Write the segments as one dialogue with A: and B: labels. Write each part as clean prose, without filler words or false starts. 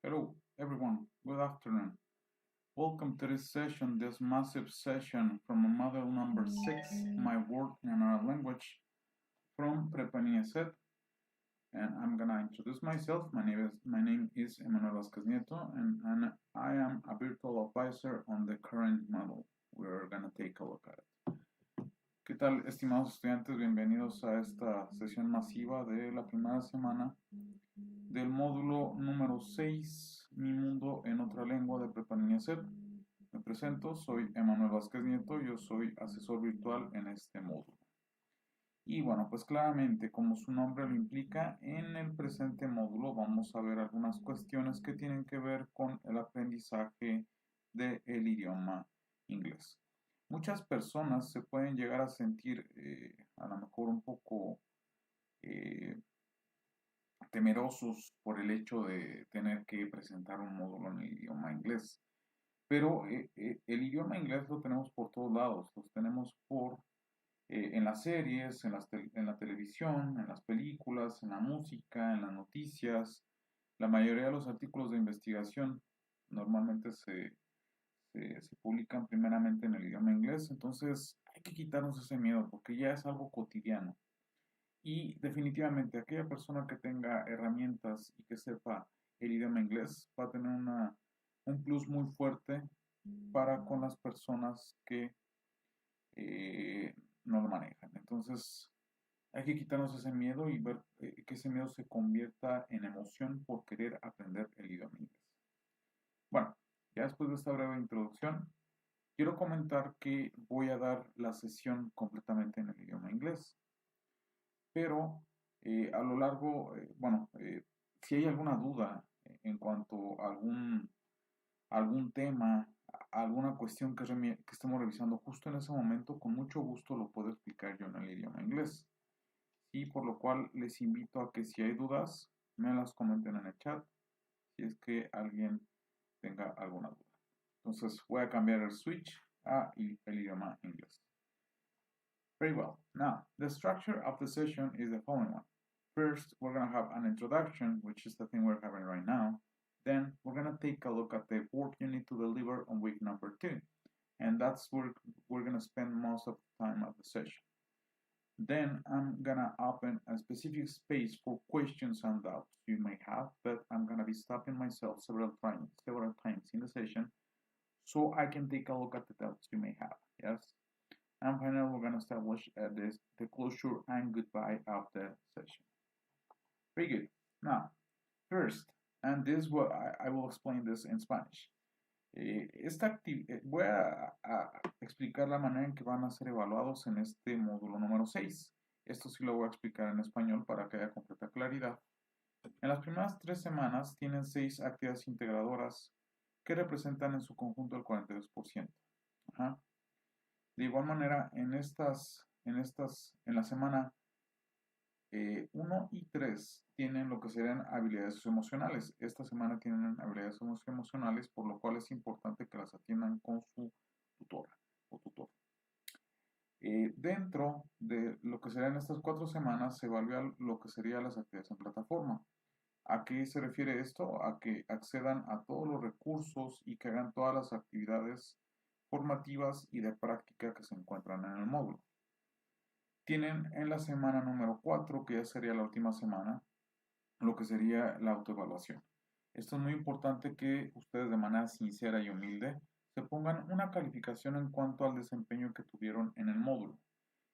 A: Hello, everyone. Good afternoon. Welcome to this session, this massive session from model number 6, My Word in Another Language, from Prepania Set. And I'm gonna introduce myself. My name is Emanuel Vázquez Nieto, and I am a virtual advisor on the current model. We're gonna take a look at it. ¿Qué tal, estimados estudiantes? Bienvenidos a esta sesión masiva de la primera semana del módulo número 6, Mi Mundo en Otra Lengua de Prepa Niña SEP. Me presento, soy Emanuel Vázquez Nieto, yo soy asesor virtual en este módulo. Y bueno, pues claramente, como su nombre lo implica, en el presente módulo vamos a ver algunas cuestiones que tienen que ver con el aprendizaje del idioma inglés. Muchas personas se pueden llegar a sentir a lo mejor un poco temerosos por el hecho de tener que presentar un módulo en el idioma inglés. Pero el idioma inglés lo tenemos por todos lados, los tenemos en las series, en la televisión, en las películas, en la música, en las noticias. La mayoría de los artículos de investigación normalmente se publican primeramente en el idioma inglés, entonces hay que quitarnos ese miedo porque ya es algo cotidiano. Y definitivamente aquella persona que tenga herramientas y que sepa el idioma inglés va a tener un plus muy fuerte para con las personas que no lo manejan. Entonces hay que quitarnos ese miedo y ver que ese miedo se convierta en emoción por querer aprender el idioma inglés. Bueno, ya después de esta breve introducción, quiero comentar que voy a dar la sesión completamente en el idioma inglés. Pero a lo largo, si hay alguna duda en cuanto a algún tema, alguna cuestión que estemos revisando justo en ese momento, con mucho gusto lo puedo explicar yo en el idioma inglés. Y por lo cual les invito a que si hay dudas, me las comenten en el chat, si es que alguien tenga alguna duda. Entonces voy a cambiar el switch a el idioma inglés. Very well. Now, the structure of the session is the following one. First, we're going to have an introduction, which is the thing we're having right now. Then, we're going to take a look at the work you need to deliver on week number 2. And that's where we're going to spend most of the time of the session. Then, I'm going to open a specific space for questions and doubts you may have, but I'm going to be stopping myself several times in the session so I can take a look at the doubts you may have. Yes? And finally, we're going to establish the closure and goodbye of the session. Very good. Now, first, and this what I will explain this in Spanish. Voy a explicar la manera en que van a ser evaluados en este módulo número 6. Esto sí lo voy a explicar en español para que haya completa claridad. En las primeras 3 semanas tienen 6 actividades integradoras que representan en su conjunto el 42%. Ajá. De igual manera, en la semana 1 y 3 tienen lo que serían habilidades emocionales. Esta semana tienen habilidades emocionales, por lo cual es importante que las atiendan con su tutora o tutor. Dentro de lo que serían estas 4 semanas se evalúa lo que serían las actividades en plataforma. ¿A qué se refiere esto? A que accedan a todos los recursos y que hagan todas las actividades formativas y de práctica que se encuentran en el módulo. Tienen en la semana número 4, que ya sería la última semana, lo que sería la autoevaluación. Esto es muy importante que ustedes de manera sincera y humilde se pongan una calificación en cuanto al desempeño que tuvieron en el módulo.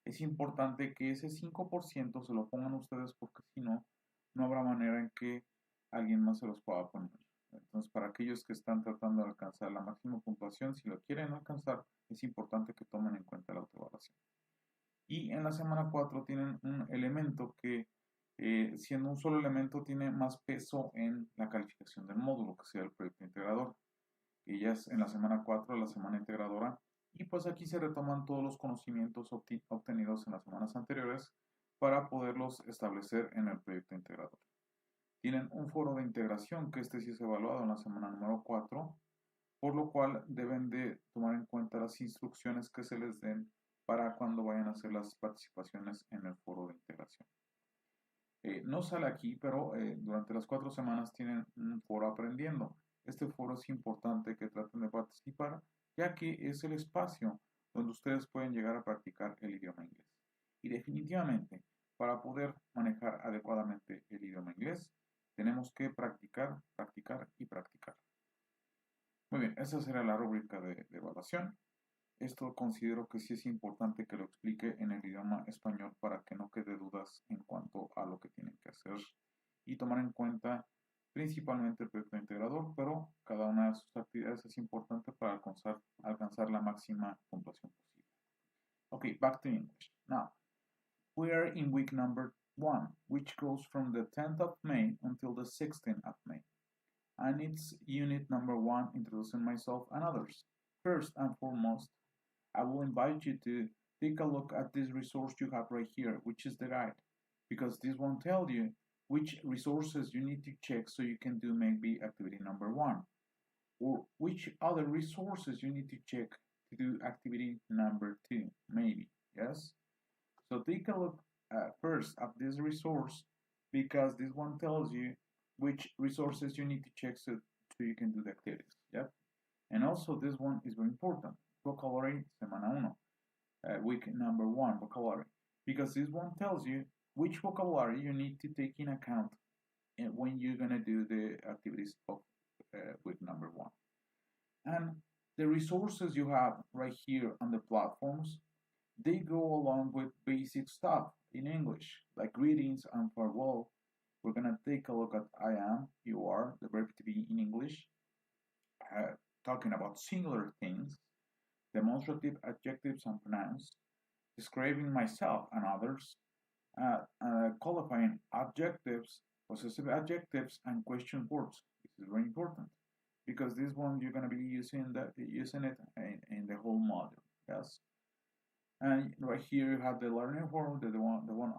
A: Es importante que ese 5% se lo pongan ustedes porque si no, no habrá manera en que alguien más se los pueda poner. Entonces, para aquellos que están tratando de alcanzar la máxima puntuación, si lo quieren alcanzar, es importante que tomen en cuenta la autoevaluación. Y en la semana 4 tienen un elemento que, siendo un solo elemento, tiene más peso en la calificación del módulo, que sea el proyecto integrador. Que ya es en la semana 4, la semana integradora. Y pues aquí se retoman todos los conocimientos obtenidos en las semanas anteriores para poderlos establecer en el proyecto integrador. Tienen un foro de integración que este sí es evaluado en la semana número 4, por lo cual deben de tomar en cuenta las instrucciones que se les den para cuando vayan a hacer las participaciones en el foro de integración. No sale aquí, pero durante las 4 semanas tienen un foro aprendiendo. Este foro es importante que traten de participar, ya que es el espacio donde ustedes pueden llegar a practicar el idioma inglés. Y definitivamente, para poder manejar adecuadamente el idioma inglés, tenemos que practicar, practicar y practicar. Muy bien, esa será la rúbrica de evaluación. Esto considero que sí es importante que lo explique en el idioma español para que no quede dudas en cuanto a lo que tienen que hacer y tomar en cuenta principalmente el proyecto integrador, pero cada una de sus actividades es importante para alcanzar la máxima puntuación posible. Okay, back to English. Now, we are in week number 1, which goes from the 10th of May until the 16th of May. And it's unit number 1, introducing myself and others. First and foremost, I will invite you to take a look at this resource you have right here, which is the guide, because this won't tell you which resources you need to check so you can do maybe activity number 1, or which other resources you need to check to do activity number 2, maybe, yes? So take a look first at this resource, because this one tells you which resources you need to check so you can do the activities, yep? And also this one is very important. Vocabulary, semana 1, week number 1, vocabulary. Because this one tells you which vocabulary you need to take in account when you're going to do the activities of week number 1. And the resources you have right here on the platforms, they go along with basic stuff in English, like greetings and farewell. We're going to take a look at I am, you are, the verb to be in English, talking about singular things, demonstrative adjectives and pronouns, describing myself and others, qualifying adjectives, possessive adjectives, and question words. This is very important because this one you're going to be using it in the whole module. Yes, and right here you have the learning form, the one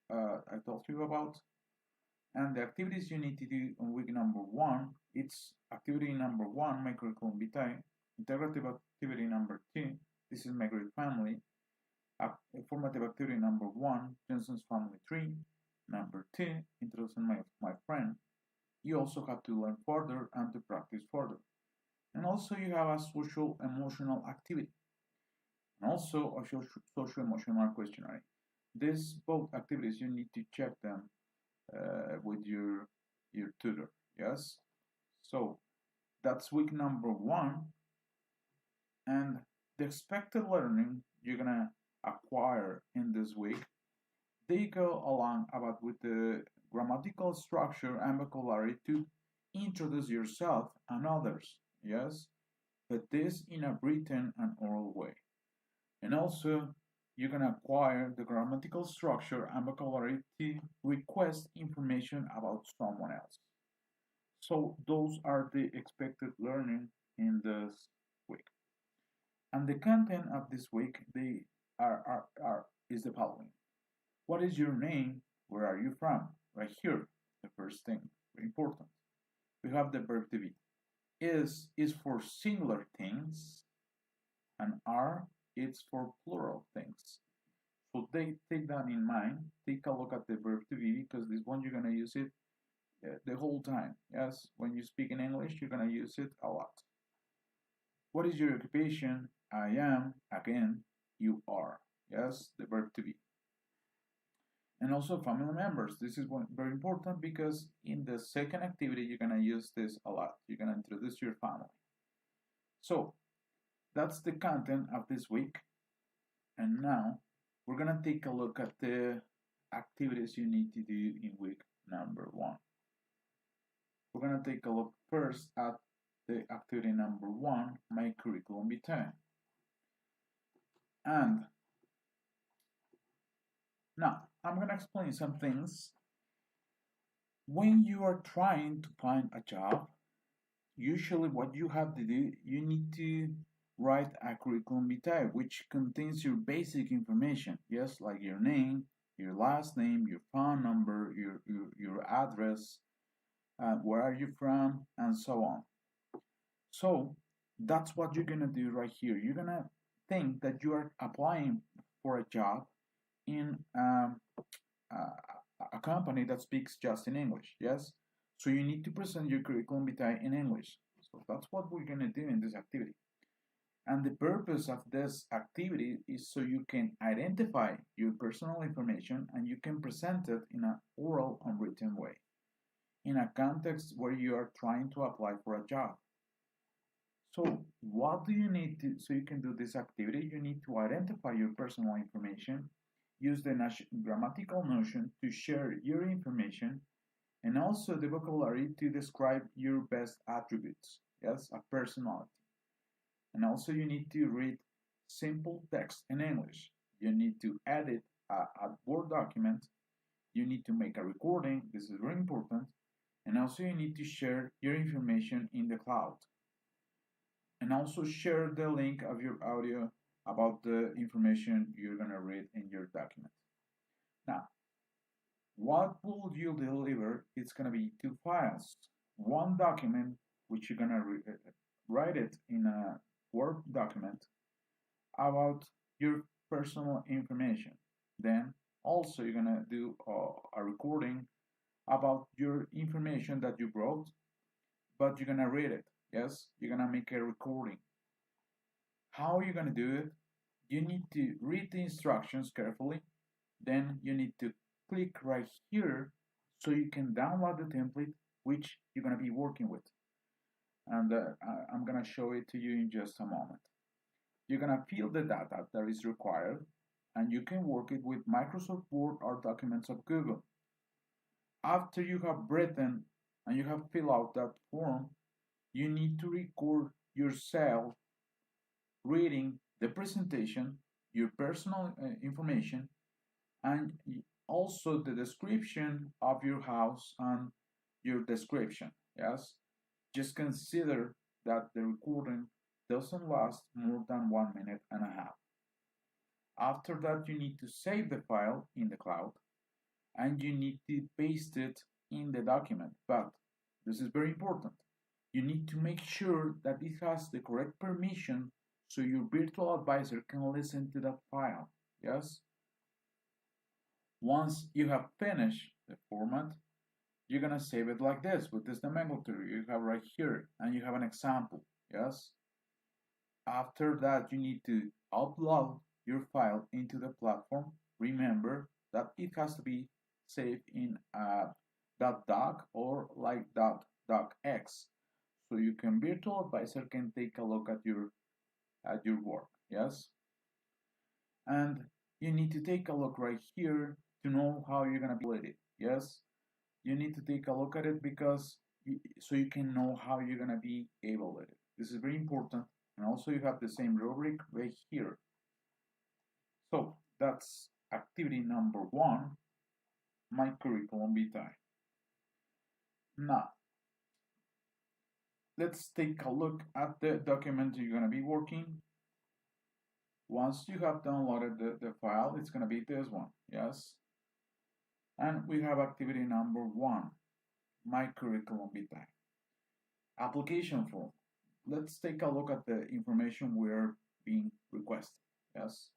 A: I talked to you about, and the activities you need to do on week number 1. It's activity number 1, my curriculum vitae. Integrative activity number 2, this is my great family. Formative activity number 1, Johnson's family tree. Number 2, introducing my friend. You also have to learn further and to practice further. And also you have a social emotional activity. And also a social emotional questionnaire. These both activities you need to check them with your tutor. Yes. So that's week number 1. And the expected learning you're gonna acquire in this week, they go along about with the grammatical structure and vocabulary to introduce yourself and others, yes, but this in a written and oral way. And also you're gonna acquire the grammatical structure and vocabulary to request information about someone else. So those are the expected learning in this week. And the content of this week is the following. What is your name? Where are you from? Right here, the first thing, very important. We have the verb to be. Is for singular things, and are it's for plural things. So they take that in mind. Take a look at the verb to be, because this one you're gonna use it the whole time. Yes, when you speak in English, you're gonna use it a lot. What is your occupation? I am, again, you are. Yes, the verb to be. And also family members. This is very important because in the second activity, you're going to use this a lot. You're going to introduce your family. So that's the content of this week. And now we're going to take a look at the activities you need to do in week number 1. We're going to take a look first at the activity number 1, my curriculum vitae. And now I'm going to explain some things. When you are trying to find a job, usually what you have to do, you need to write a curriculum vitae, which contains your basic information, yes, like your name, your last name, your phone number, your address, where are you from, and so on. So that's what you're gonna do right here. You're gonna think that you are applying for a job in a company that speaks just in English, yes? So you need to present your curriculum vitae in English. So that's what we're gonna do in this activity. And the purpose of this activity is so you can identify your personal information and you can present it in an oral and written way in a context where you are trying to apply for a job. So what do you need to, so you can do this activity? You need to identify your personal information, use the grammatical notion to share your information, and also the vocabulary to describe your best attributes, yes, a personality. And also you need to read simple text in English. You need to edit a Word document. You need to make a recording. This is very important. And also you need to share your information in the cloud. And also share the link of your audio about the information you're going to read in your document. Now, what will you deliver? It's going to be two files. One document, which you're going to write it in a Word document about your personal information. Then also you're going to do a recording about your information that you wrote, but you're going to read it. Yes, you're going to make a recording. How are you going to do it? You need to read the instructions carefully. Then you need to click right here so you can download the template which you're going to be working with. And I'm going to show it to you in just a moment. You're going to fill the data that is required, and you can work it with Microsoft Word or documents of Google. After you have written and you have filled out that form, you need to record yourself reading the presentation, your personal information, and also the description of your house and your description. Yes, just consider that the recording doesn't last more than 1.5 minutes. After that, you need to save the file in the cloud and you need to paste it in the document. But this is very important. You need to make sure that it has the correct permission so your virtual advisor can listen to that file. Yes? Once you have finished the format, you're gonna save it like this with this nomenclature you have right here, and you have an example. Yes? After that, you need to upload your file into the platform. Remember that it has to be saved in .doc or like .docx, so you can virtual advisor can take a look at your work. Yes, and you need to take a look right here to know how you're gonna build it. Yes, you need to take a look at it because so you can know how you're gonna be able with it. This is very important. And also you have the same rubric right here. So that's activity number 1, my curriculum vitae. Now, let's take a look at the document you're going to be working. Once you have downloaded the file, it's going to be this one, yes? And we have activity number 1, my curriculum vitae. Application form. Let's take a look at the information we're being requested, yes?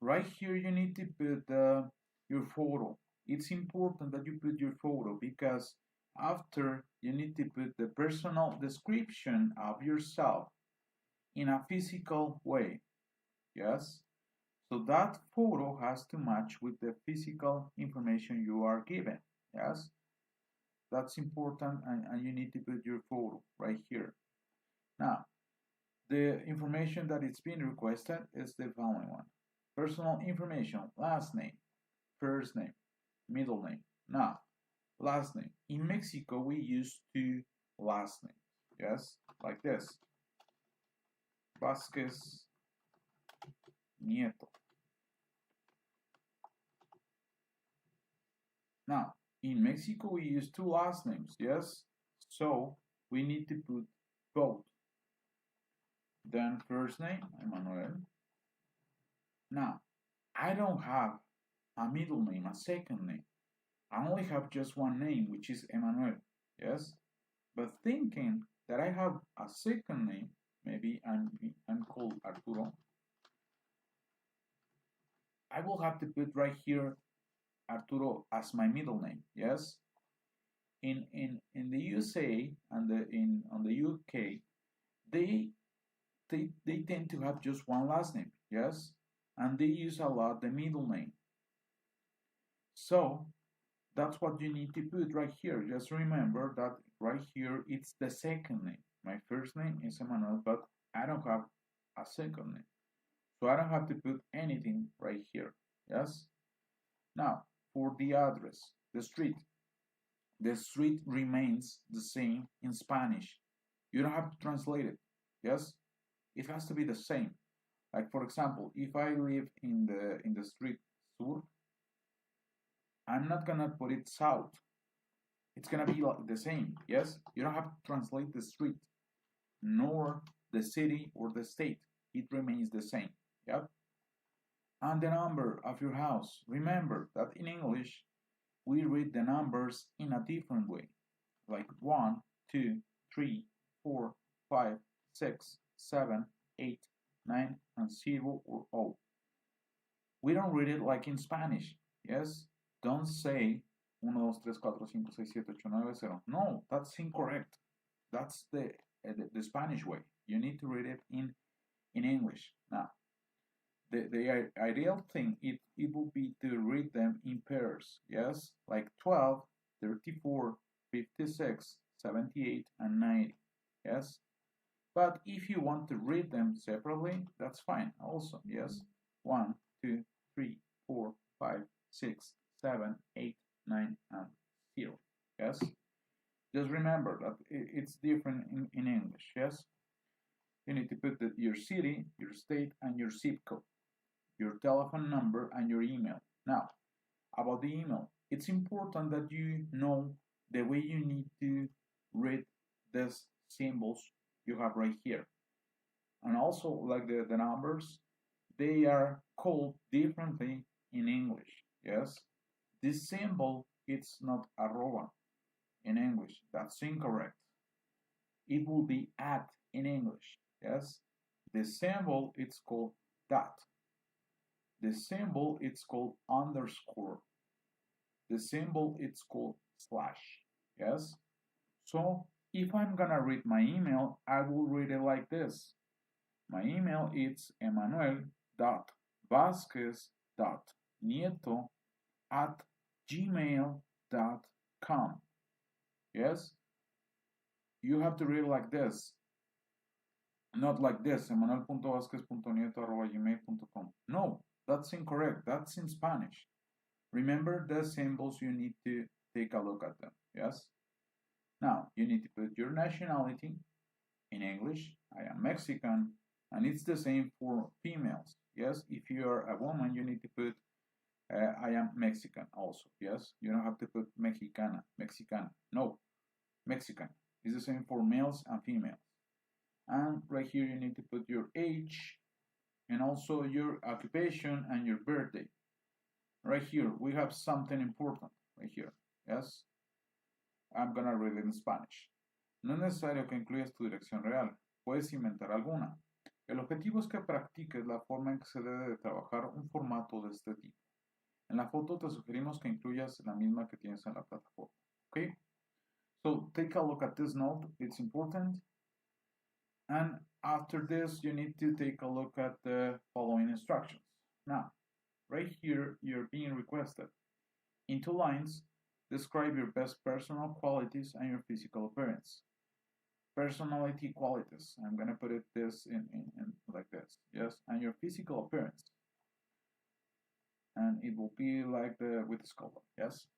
A: Right here, you need to put your photo. It's important that you put your photo because after you need to put the personal description of yourself in a physical way. Yes? So that photo has to match with the physical information you are given. Yes? That's important and you need to put your photo right here. Now, the information that is being requested is the following one. Personal information, last name, first name, middle name. Now, last name. In Mexico, we use 2 last names. Yes, like this. Vasquez Nieto. Now, in Mexico, we use 2 last names. Yes, so we need to put both. Then first name, Emmanuel. Now, I don't have a middle name, a second name. I only have just one name, which is Emmanuel. Yes? But thinking that I have a second name, maybe I'm called Arturo, I will have to put right here Arturo as my middle name. Yes. In the USA and on the UK, they they tend to have just one last name. Yes, and they use a lot the middle name. So that's what you need to put right here. Just remember that right here it's the second name. My first name is Emmanuel, but I don't have a second name. So I don't have to put anything right here. Yes? Now, for the address, the street remains the same in Spanish. You don't have to translate it. Yes? It has to be the same. Like for example, if I live in the street Sur, I'm not gonna put it south. It's gonna be like the same. Yes? You don't have to translate the street, nor the city or the state. It remains the same. Yep. And the number of your house. Remember that in English, we read the numbers in a different way. Like 1, 2, 3, 4, 5, 6, 7, 8, 9, and 0 or O. We don't read it like in Spanish. Yes? Don't say 1, 2, 3, 4, 5, 6, 7, 8, 9, 0. No, that's incorrect. That's the Spanish way. You need to read it in English. Now, the ideal thing, it would be to read them in pairs. Yes? Like 12, 34, 56, 78, and 90. Yes? But if you want to read them separately, that's fine also. Yes? 1, 2, 3, 4, 5, 6, 7, 8, 9, and 0. Yes? Just remember that it's different in English. Yes? You need to put your city, your state, and your zip code, your telephone number, and your email. Now, about the email, it's important that you know the way you need to read these symbols you have right here. And also, like the numbers, they are called differently in English. Yes? This symbol, it's not arroba in English. That's incorrect. It will be at in English. Yes? The symbol, it's called dot. The symbol, it's called underscore. The symbol, it's called slash. Yes? So if I'm gonna read my email, I will read it like this. My email is emanuel.vasquez.nieto@gmail.com. Yes? You have to read it like this. Not like this, emanuel.vasquez.nieto@gmail.com. No, that's incorrect. That's in Spanish. Remember the symbols, you need to take a look at them. Yes? Now, you need to put your nationality in English. I am Mexican, and it's the same for females. Yes? If you are a woman, you need to put I am Mexican also. Yes? You don't have to put Mexicana, Mexicana. No, Mexican. It's the same for males and females. And right here, you need to put your age and also your occupation and your birthday. Right here, we have something important right here. Yes? I'm gonna read it in Spanish. No es necesario que incluyas tu dirección real. Puedes inventar alguna. El objetivo es que practiques la forma en que se debe de trabajar un formato de este tipo. En la foto te sugerimos que incluyas la misma que tienes en la plataforma. Okay? So take a look at this note. It's important. And after this, you need to take a look at the following instructions. Now, right here, you're being requested. In 2 lines, describe your best personal qualities and your physical appearance. Personality qualities. I'm going to put this in like this. Yes, and your physical appearance. And it will be like with this color. Yes.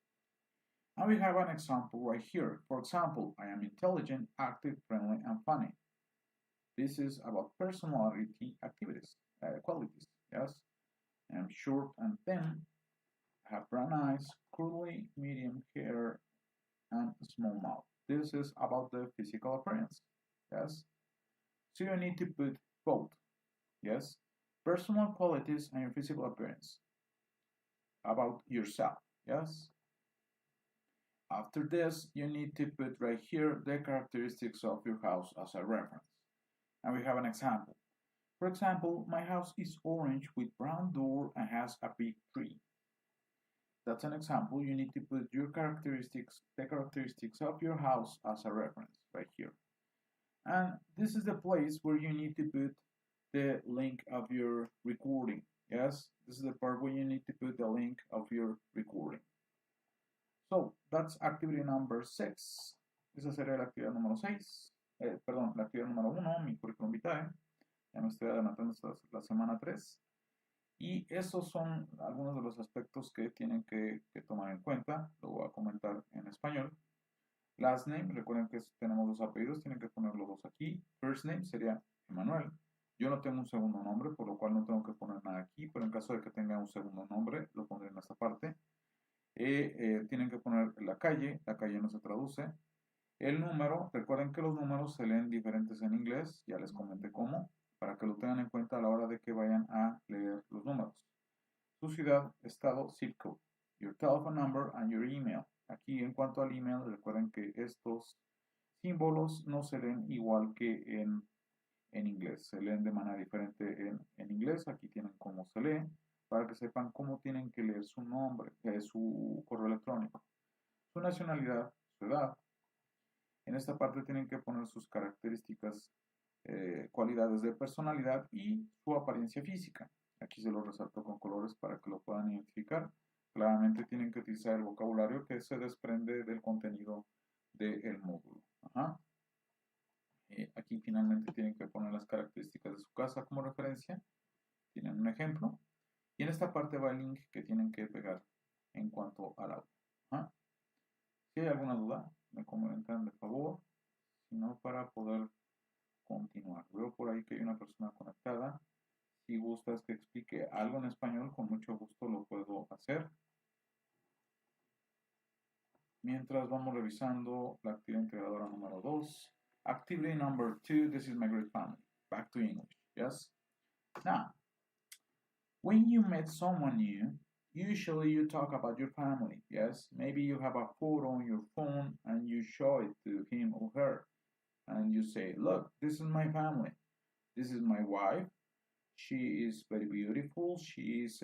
A: And we have an example right here. For example, I am intelligent, active, friendly, and funny. This is about personality activities, qualities. Yes. I am short and thin, have brown eyes, curly, medium hair, and small mouth. This is about the physical appearance. Yes. So you need to put both. Yes. Personal qualities and your physical appearance. About yourself. Yes. After this, you need to put right here the characteristics of your house as a reference. And we have an example. For example, my house is orange with brown door and has a big tree. that's an example. You need to put your characteristics, the characteristics of your house as a reference right here. And this is the place where you need to put the link of your recording. Yes, this is the part where you need to put the link of your recording. So, that's activity number 6. Esa sería la actividad número 6. Perdón, la actividad número 1, mi currículum vitae. Ya me estoy adelantando hasta la semana 3. Y esos son algunos de los aspectos que tienen que tomar en cuenta. Lo voy a comentar en español. Last name, recuerden que tenemos dos apellidos, tienen que poner los dos aquí. First name sería Emanuel. Yo no tengo un segundo nombre, por lo cual no tengo que poner nada aquí, pero en caso de que tenga un segundo nombre, lo pondré en esta parte. Tienen que poner la calle no se traduce. El número, recuerden que los números se leen diferentes en inglés, ya les comenté cómo, para que lo tengan en cuenta a la hora de que vayan a leer los números. Su ciudad, estado, zip code, your telephone number and your email. Aquí en cuanto al email, recuerden que estos símbolos no se leen igual que en inglés, se leen de manera diferente en inglés, aquí tienen cómo se lee, para que sepan cómo tienen que leer su nombre, su correo electrónico, su nacionalidad, su edad. En esta parte tienen que poner sus características, cualidades de personalidad y su apariencia física. Aquí se lo resalto con colores para que lo puedan identificar. Claramente tienen que utilizar el vocabulario que se desprende del contenido del módulo. Ajá. Aquí finalmente tienen que poner las características de su casa como referencia. Tienen un ejemplo. Y en esta parte va el link que tienen que pegar en cuanto al audio. Ajá. Si hay alguna duda, me comentan de favor. Si no, para poder continuar. Veo por ahí que hay una persona conectada. Si gustas que explique algo en español, con mucho gusto lo puedo hacer. Mientras vamos revisando la actividad integradora número 2. Activity number 2, this is my great family. Back to English, yes? Now, when you met someone new, usually you talk about your family, yes? Maybe you have a photo on your phone and you show it to him or her. And you say, look, this is my family. This is my wife. She is very beautiful. She is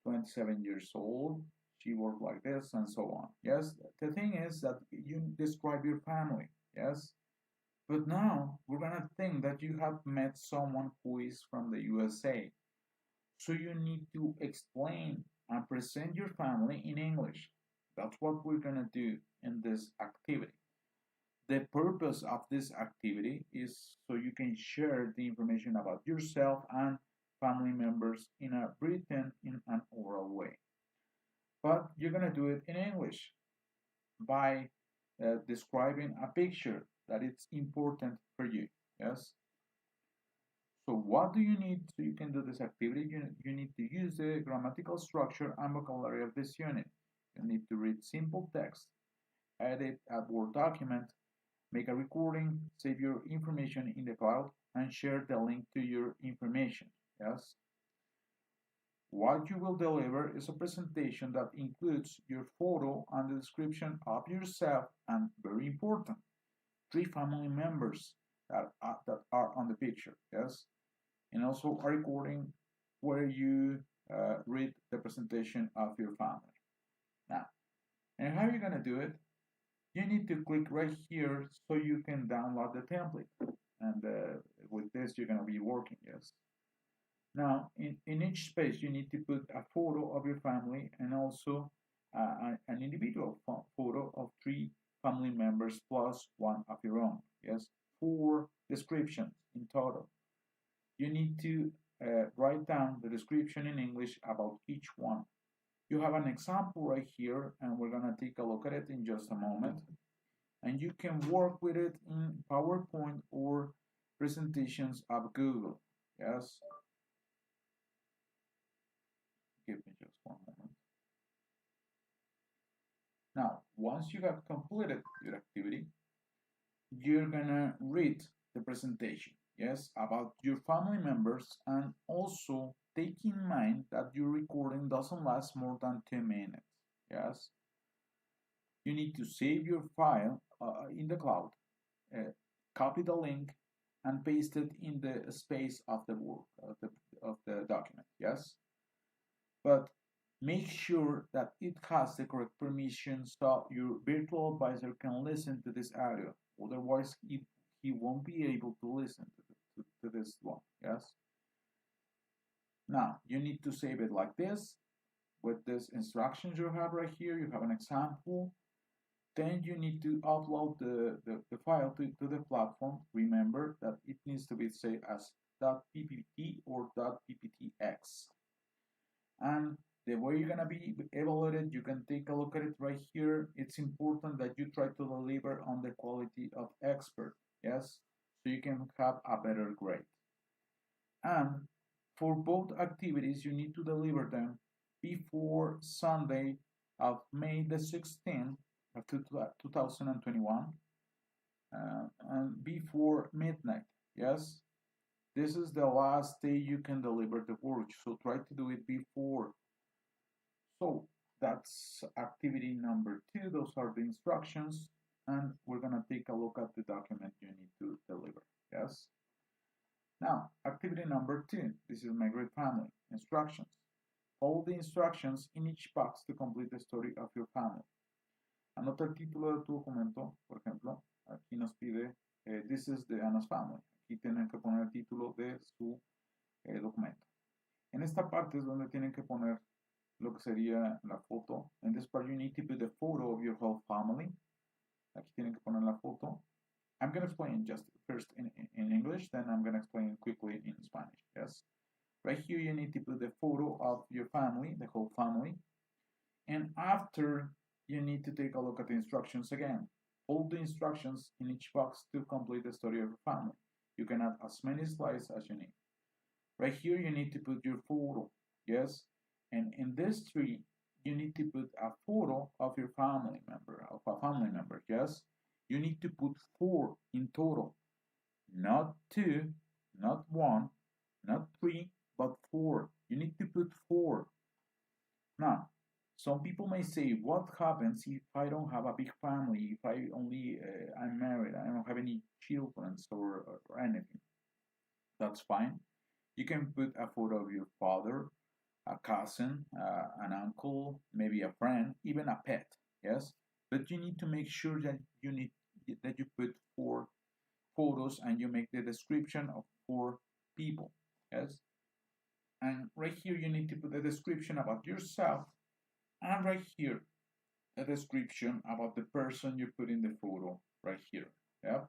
A: 27 years old. She worked like this and so on. Yes, the thing is that you describe your family. Yes, but now we're gonna think that you have met someone who is from the USA. So you need to explain and present your family in English. That's what we're gonna do in this activity. The purpose of this activity is so you can share the information about yourself and family members in a written, in an oral way. But you're going to do it in English by describing a picture that it's important for you. Yes? So what do you need so you can do this activity? You need to use the grammatical structure and vocabulary of this unit. You need to read simple text, edit a Word document, make a recording, save your information in the cloud, and share the link to your information. Yes? What you will deliver is a presentation that includes your photo and the description of yourself, and very important, 3 family members that are on the picture. Yes? And also a recording where you read the presentation of your family. Now, and how are you going to do it? You need to click right here so you can download the template. And with this, you're going to be working, yes. Now, in each space, you need to put a photo of your family and also an individual photo of 3 family members plus 1 of your own, yes. 4 descriptions in total. You need to write down the description in English about each one. You have an example right here, and we're going to take a look at it in just a moment. And you can work with it in PowerPoint or presentations of Google. Yes? Give me just one moment. Now, once you have completed your activity, you're going to read the presentation, yes, about your family members, and also take in mind that your recording doesn't last more than 2 minutes, yes? You need to save your file in the cloud, copy the link, and paste it in the space of the work of the document, yes? But Make sure that it has the correct permissions so your virtual advisor can listen to this audio. Otherwise, he won't be able to listen to this one. Yes. Now, you need to save it like this with these instructions you have right here. You have an example. Then you need to upload the file to the platform. Remember that it needs to be saved as .ppt or .pptx. And the way you're gonna be evaluated, you can take a look at it right here. It's important that you try to deliver on the quality of expert, yes, so you can have a better grade. And for both activities, you need to deliver them before Sunday of May the 16th of 2021 and before midnight, yes? This is the last day you can deliver the work, so try to do it before. So that's activity number 2. Those are the instructions, and we're gonna take a look at the document you need to deliver, yes? Now, activity number 2. This is my great family. Instructions. Follow the instructions in each box to complete the story of your family. Anota el título de tu documento, por ejemplo, aquí nos pide, this is the Anna's family. Aquí tienen que poner el título de su documento. En esta parte es donde tienen que poner lo que sería la foto. In this part you need to put the photo of your whole family. Aquí tienen que poner la foto. I'm going to explain just first in English, then I'm going to explain quickly in Spanish, yes? Right here you need to put the photo of your family, the whole family. And after, you need to take a look at the instructions again. Follow the instructions in each box to complete the story of your family. You can add as many slides as you need. Right here you need to put your photo, yes? And in this tree, you need to put a photo of your family member, yes? You need to put 4 in total, not 2, not 1, not 3, but 4. You need to put 4. Now, some people may say, what happens if I don't have a big family, if I only, I'm married, I don't have any children or anything? That's fine. You can put a photo of your father, a cousin, an uncle, maybe a friend, even a pet, yes? But you need to make sure that you put 4 photos and you make the description of 4 people, yes? And right here you need to put a description about yourself, and right here a description about the person you put in the photo right here, yeah?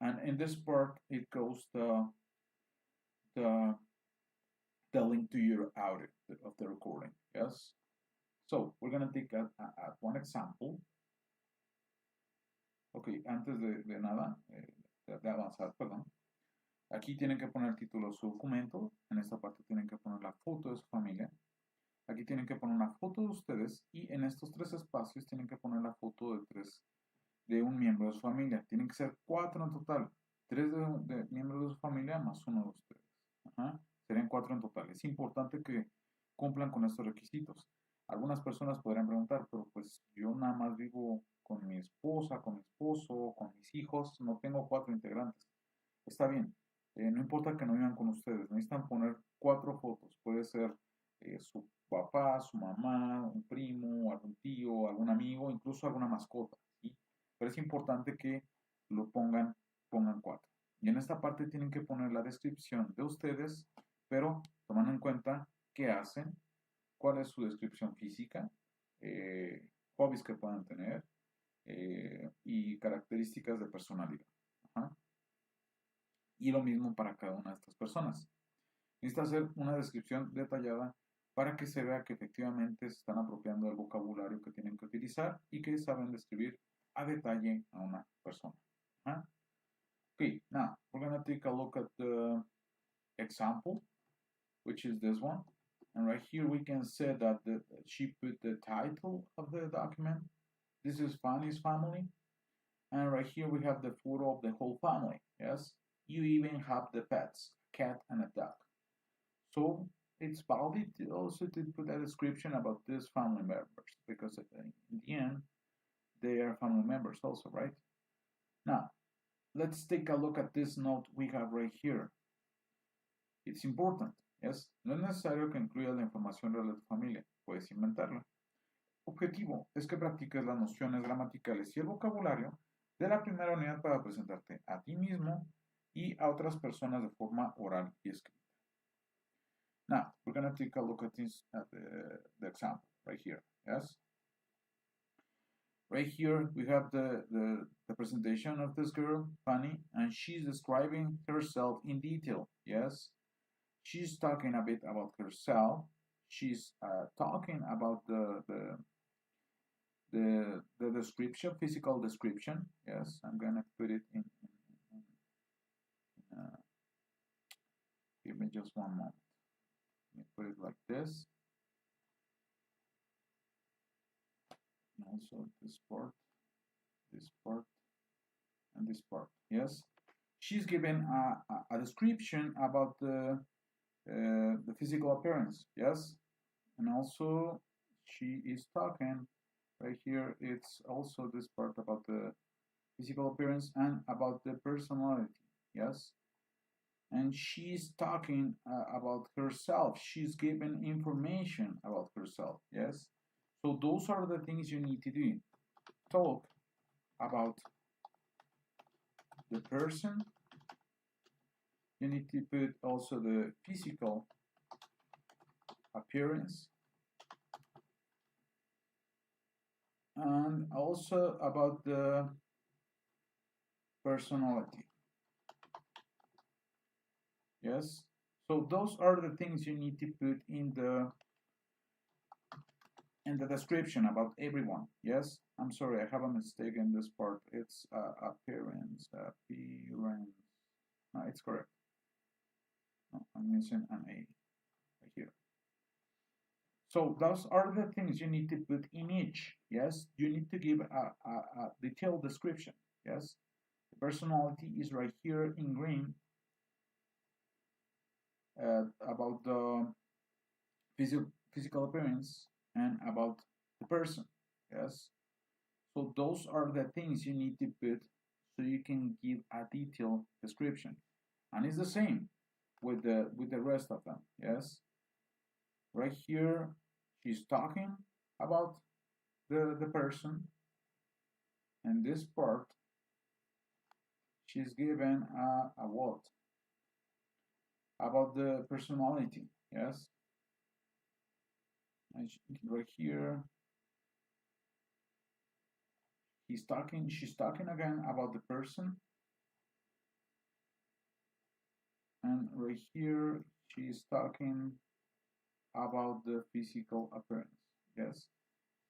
A: And in this part it goes the link to your audio of the recording, yes? So we're gonna take one example. Ok, antes de nada, de avanzar, perdón. Aquí tienen que poner el título de su documento. En esta parte tienen que poner la foto de su familia. Aquí tienen que poner una foto de ustedes. Y en estos 3 espacios tienen que poner la foto de un miembro de su familia. Tienen que ser 4 en total. 3 de miembros de su familia más 1 de ustedes. Ajá. Serían 4 en total. Es importante que cumplan con estos requisitos. Algunas personas podrían preguntar, pero pues yo nada más vivo con mi esposa, con mi esposo, con mis hijos, no tengo 4 integrantes. Está bien, no importa que no vivan con ustedes, necesitan poner 4 fotos. Puede ser su papá, su mamá, un primo, algún tío, algún amigo, incluso alguna mascota, ¿sí? Pero es importante que lo pongan 4. Y en esta parte tienen que poner la descripción de ustedes, pero tomando en cuenta qué hacen, cuál es su descripción física, hobbies que puedan tener y características de personalidad. Ajá. Y lo mismo para cada una de estas personas. Necesita hacer una descripción detallada para que se vea que efectivamente se están apropiando del vocabulario que tienen que utilizar y que saben describir a detalle a una persona. Ajá. Okay, now we're going to take a look at the example, which is this one. And right here we can say that she put the title of the document. This is Fanny's family. And right here we have the photo of the whole family, yes? You even have the pets, a cat and a dog. So it's valid also to put a description about these family members, because in the end, they are family members also, right? Now, let's take a look at this note we have right here. It's important, yes? No es necesario que incluya la información real de tu familia. puedes inventarla. Objetivo es que practiques las nociones gramaticales y el vocabulario de la primera unidad para presentarte a ti mismo y a otras personas de forma oral y escrita. Now, we're going to take a look at this, the example right here, yes? Right here, we have the presentation of this girl, Fanny, and she's describing herself in detail, yes? She's talking a bit about herself. She's talking about the description, physical description, yes? I'm going to put it in give me just one moment. Let me put it like this. And also this part, and this part, yes? She's given a description about the physical appearance, yes? And also she is talking right here, it's also this part about the physical appearance and about the personality, yes? And she's talking about herself. She's given information about herself, yes? So those are the things you need to do. Talk about the person. You need to put also the physical appearance. And also about the personality. Yes, so those are the things you need to put in the description about everyone. Yes, I'm sorry, I have a mistake in this part. It's appearance. No, it's correct. No, I'm missing an A right here. So those are the things you need to put in each. Yes, you need to give a detailed description. Yes, the personality is right here in green. About the physical appearance and about the person, yes? So those are the things you need to put so you can give a detailed description. And it's the same with the rest of them, yes? Right here, she's talking about the person, and this part, she's given a what? About the personality, yes? And right here, she's talking again about the person. And right here, she's talking about the physical appearance, yes?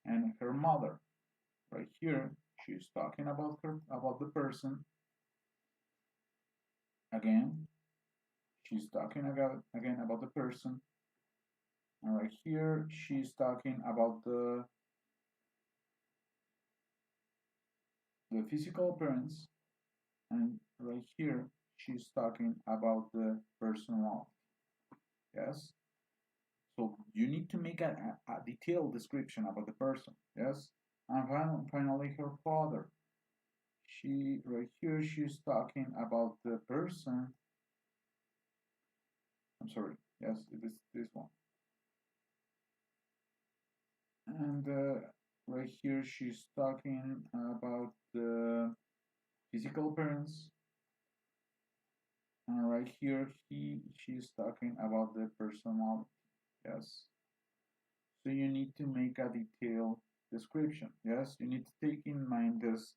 A: And her mother, right here, she's talking about the person. Again, she's talking again about the person. And right here, she's talking about the physical appearance. And right here, she's talking about the personality, yes? So you need to make a detailed description about the person, yes? And finally, her father. Right here, she's talking about the person. I'm sorry, yes, this one. And right here, she's talking about the physical appearance. And right here, she's talking about the personality, yes? So you need to make a detailed description, yes? You need to take in mind this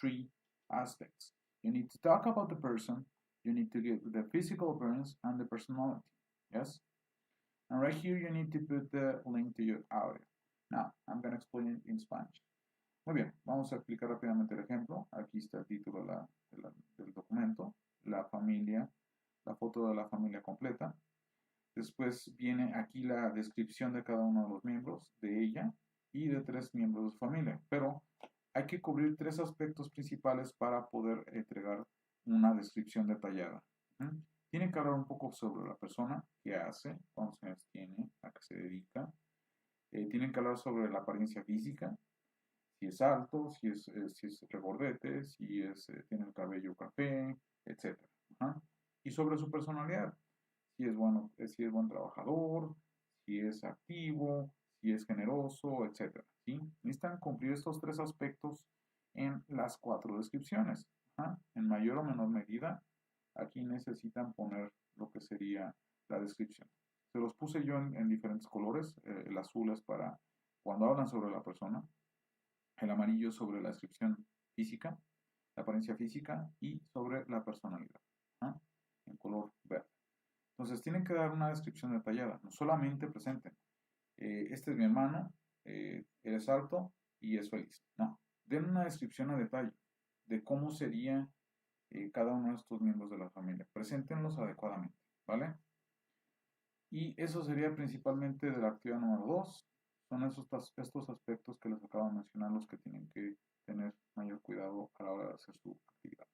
A: three aspects. You need to talk about the person, you need to give the physical appearance and the personality, yes? And right here you need to put the link to your audio. Now, I'm going to explain it in Spanish. Muy bien, vamos a explicar rápidamente el ejemplo. Aquí está el título del documento, la familia, la foto de la familia completa. Después viene aquí la descripción de cada uno de los miembros, de ella y de 3 miembros de su familia. Pero hay que cubrir 3 aspectos principales para poder entregar una descripción detallada. Tienen que hablar un poco sobre la persona, qué hace, cuántos años tiene, a qué se dedica. Tienen que hablar sobre la apariencia física, si es alto, si es regordete, si tiene el cabello café, etc. Y sobre su personalidad, si es buen trabajador, si es activo, si es generoso, etcétera, ¿sí? Necesitan cumplir estos 3 aspectos en las 4 descripciones. En mayor o menor medida, aquí necesitan poner lo que sería la descripción. Se los puse yo en diferentes colores. El azul es para cuando hablan sobre la persona, el amarillo sobre la descripción física, la apariencia física y sobre la personalidad, en color verde. Entonces tienen que dar una descripción detallada, no solamente presenten, este es mi hermano, él es alto y es feliz. No, den una descripción a detalle de cómo sería cada uno de estos miembros de la familia. Preséntenlos adecuadamente, ¿vale? Y eso sería principalmente de la actividad número 2. Son estos aspectos que les acabo de mencionar los que tienen que tener mayor cuidado a la hora de hacer su actividad.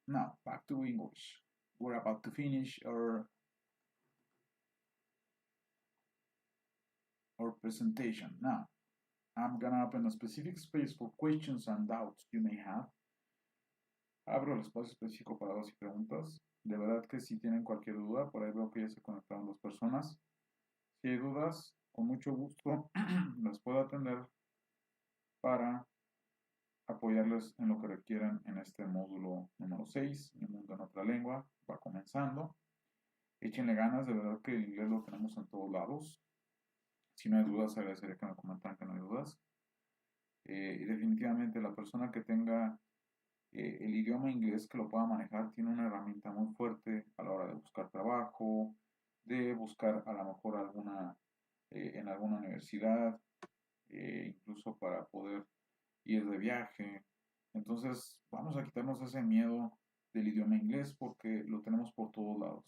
A: Now, back to English. We're about to finish our presentation. Now, I'm gonna open a specific space for questions and doubts you may have. Abro el espacio específico para dudas y preguntas. De verdad que si tienen cualquier duda, por ahí veo que ya se conectaron 2 personas. Si hay dudas, con mucho gusto las puedo atender para apoyarles en lo que requieran en este módulo número 6, Mi Mundo en Otra Lengua. Va comenzando. Échenle ganas, de verdad que el inglés lo tenemos en todos lados. Si no hay dudas, agradecería que me comentaran que no hay dudas. Y definitivamente la persona que tenga el idioma inglés que lo pueda manejar tiene una herramienta muy fuerte a la hora de buscar trabajo, de buscar a lo mejor en alguna universidad, incluso para poder ir de viaje. Entonces vamos a quitarnos ese miedo del idioma inglés porque lo tenemos por todos lados.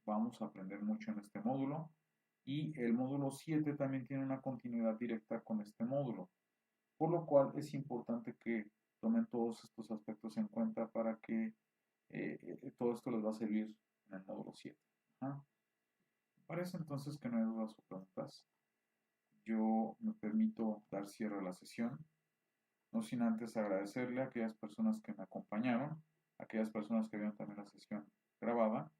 A: Vamos a aprender mucho en este módulo y el módulo 7 también tiene una continuidad directa con este módulo, por lo cual es importante que tomen todos estos aspectos en cuenta para que todo esto les va a servir en el módulo 7. Parece entonces que no hay dudas o preguntas. Yo me permito dar cierre a la sesión, no sin antes agradecerle a aquellas personas que me acompañaron, a aquellas personas que vieron también la sesión grabada.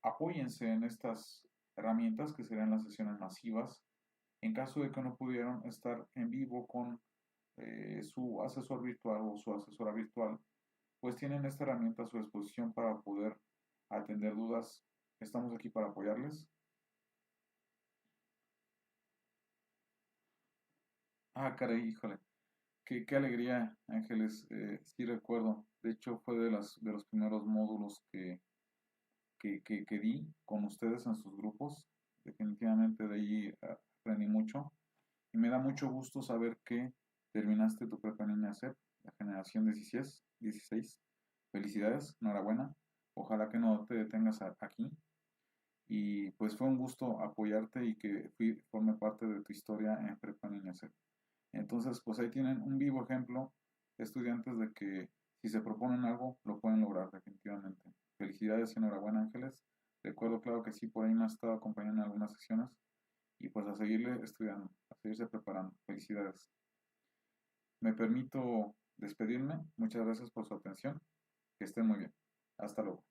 A: Apóyense en estas herramientas que serían las sesiones masivas. En caso de que no pudieran estar en vivo con su asesor virtual o su asesora virtual, pues tienen esta herramienta a su disposición para poder atender dudas. Estamos aquí para apoyarles. Caray, híjole. Qué alegría, Ángeles. Sí recuerdo. De hecho, fue de los primeros módulos que di con ustedes en sus grupos. Definitivamente de ahí aprendí mucho. Y me da mucho gusto saber que terminaste tu prepa en INESEP, la generación 16. Felicidades, enhorabuena. Ojalá que no te detengas aquí. Y pues fue un gusto apoyarte y que forme parte de tu historia en prepa en INESEP. Entonces, pues ahí tienen un vivo ejemplo, estudiantes, de que si se proponen algo, lo pueden lograr definitivamente. Felicidades y enhorabuena, Ángeles. Recuerdo, claro que sí, por ahí me has estado acompañando en algunas sesiones. Y pues a seguirle estudiando, a seguirse preparando. Felicidades. Me permito despedirme. Muchas gracias por su atención. Que estén muy bien. Hasta luego.